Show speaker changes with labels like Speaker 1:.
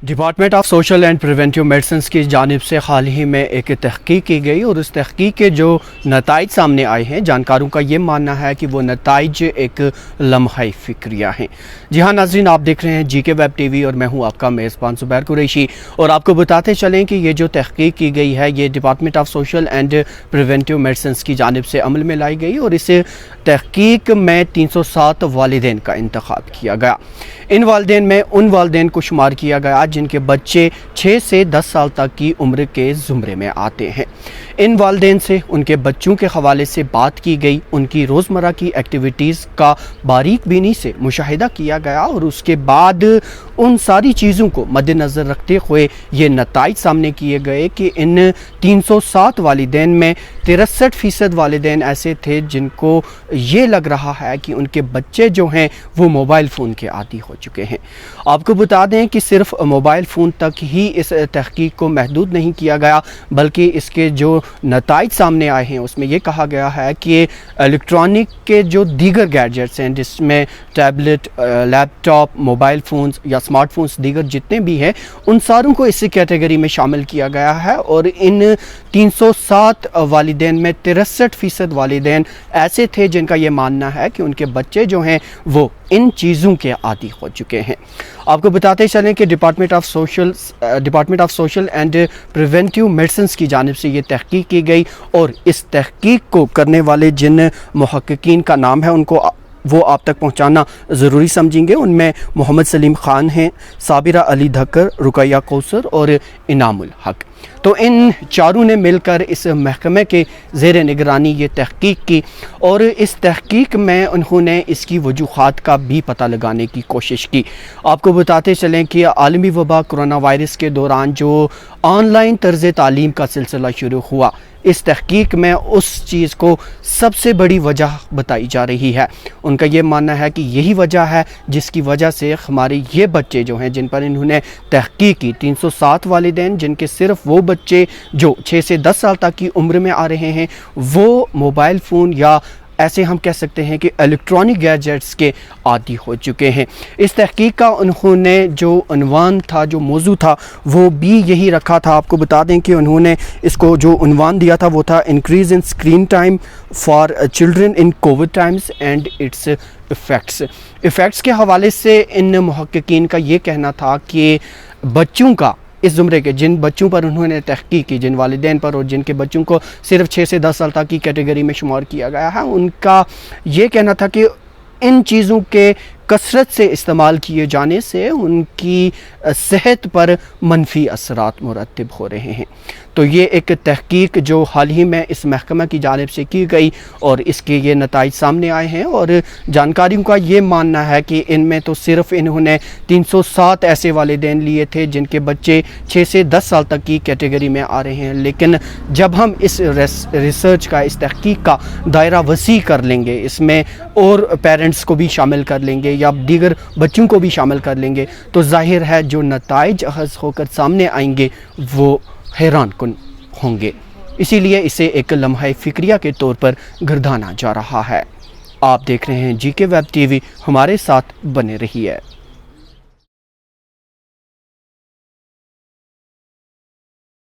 Speaker 1: Department of social and preventive medicines की जानिब से हाल ही में एक तहकीक की गई और उस तहकीक के जो नताइज सामने आए हैं, जानकारों का ये मानना है कि वो नताइज एक लम्हा फिक्रिया हैं। जी हाँ नाज़रीन, आप देख रहे हैं जीके वेब टीवी और मैं हूँ आपका मेज़बान ज़ुबैर कुरैशी। और आपको बताते चलें कि ये जो तहकीक की गई है ये department of social and preventive medicines की जानिब से अमल में लाई गई और इस तहकीक में 307 वालिदैन का इंतखाब किया गया। इन वालिदैन में उन वालिदैन को शुमार किया गया जिनके बच्चे 6 से 10 साल तक की उम्र के ज़ुमरे में आते हैं। इन वालिदैन से उनके बच्चों के हवाले से बात की गई, उनकी रोज़मर्रा की एक्टिविटीज़ का बारीक बीनी से मुशाहिदा किया गया और उसके बाद उन सारी चीज़ों को मद्देनज़र रखते हुए ये नताइज सामने किए गए कि इन 307 वालिदैन में 63% वालिदैन ऐसे थे जिनको ये लग रहा है कि उनके बच्चे जो हैं वो मोबाइल फ़ोन के आदी हो चुके हैं। आपको बता दें कि सिर्फ मोबाइल फ़ोन तक ही इस तहकीक को महदूद नहीं किया गया, बल्कि इसके जो नताइज सामने आए हैं उसमें यह कहा गया है कि इलेक्ट्रॉनिक के जो दीगर गैजेट्स हैं, जिसमें टैबलेट, लैपटॉप, मोबाइल फ़ोन्स या स्मार्टफोन्स दीगर जितने भी हैं, उन सारों को इसी कैटेगरी में शामिल किया गया है। और इन 307 वालिदैन में 63% वालिदैन ऐसे थे जिनका ये मानना है कि उनके बच्चे जो हैं वो इन चीज़ों के आदी हो चुके हैं। आपको बताते चलें कि department of social and preventive medicines की जानिब से ये तहकीक की गई और इस तहकीक को करने वाले जिन मुहक्किकीन का नाम है उनको वो आप तक पहुंचाना ज़रूरी समझेंगे। उनमें मोहम्मद सलीम ख़ान हैं, साबिरा अली धक्कर, रुकैया कौसर और इनामुल हक। तो इन चारों ने मिलकर इस महकमे के ज़ेर निगरानी ये तहकीक की और इस तहकीक में उन्होंने इसकी वजूहात का भी पता लगाने की कोशिश की। आपको बताते चलें कि आलमी वबा कोरोना वायरस के दौरान जो ऑनलाइन तर्ज़ तालीम का सिलसिला शुरू हुआ, इस तहकीक में उस चीज़ को सबसे बड़ी वजह बताई जा रही है। उनका ये मानना है कि यही वजह है जिसकी वजह से हमारे ये बच्चे जो हैं जिन पर इन्होंने तहकीक की, 307 वालिदैन जिनके सिर्फ वो बच्चे जो 6 से 10 साल तक की उम्र में आ रहे हैं वो मोबाइल फ़ोन या ऐसे हम कह सकते हैं कि इलेक्ट्रॉनिक गैजेट्स के आदी हो चुके हैं। इस तहकीक का उन्होंने जो उन्वान था, जो मौजू था, वो भी यही रखा था। आपको बता दें कि उन्होंने इसको जो उन्वान दिया था वो था increase in screen time for children in Covid times and it's effects के हवाले से इन मुहक्किकीन का ये कहना था कि बच्चों का इस ज़ुमरे के जिन बच्चों पर उन्होंने तहकीक की, जिन वालिदैन पर और जिनके बच्चों को सिर्फ 6 से 10 साल तक की कैटेगरी में शुमार किया गया है, उनका ये कहना था कि इन चीज़ों के कसरत से इस्तेमाल किए जाने से उनकी सेहत पर मनफी असरात मुरतब हो रहे हैं। तो ये एक तहकीक जो हाल ही में इस महकमा की जानिब से की गई और इसके ये नताइज सामने आए हैं और जानकारियों का ये मानना है कि इनमें तो सिर्फ इन्होंने 307 ऐसे वालिदैन लिए थे जिनके बच्चे 6 से 10 साल तक की कैटेगरी में आ रहे हैं। लेकिन जब हम इस रिसर्च का, इस तहकीक का दायरा वसी कर लेंगे, इसमें और पेरेंट्स को भी शामिल कर लेंगे या दीगर बच्चों को भी शामिल कर लेंगे, तो जाहिर है जो नताइज अहज़ होकर सामने आएंगे वो हैरान कुन होंगे। इसीलिए इसे एक लम्हा फिक्रिया के तौर पर गर्दाना जा रहा है। आप देख रहे हैं जीके वेब टीवी, हमारे साथ बने रहिए।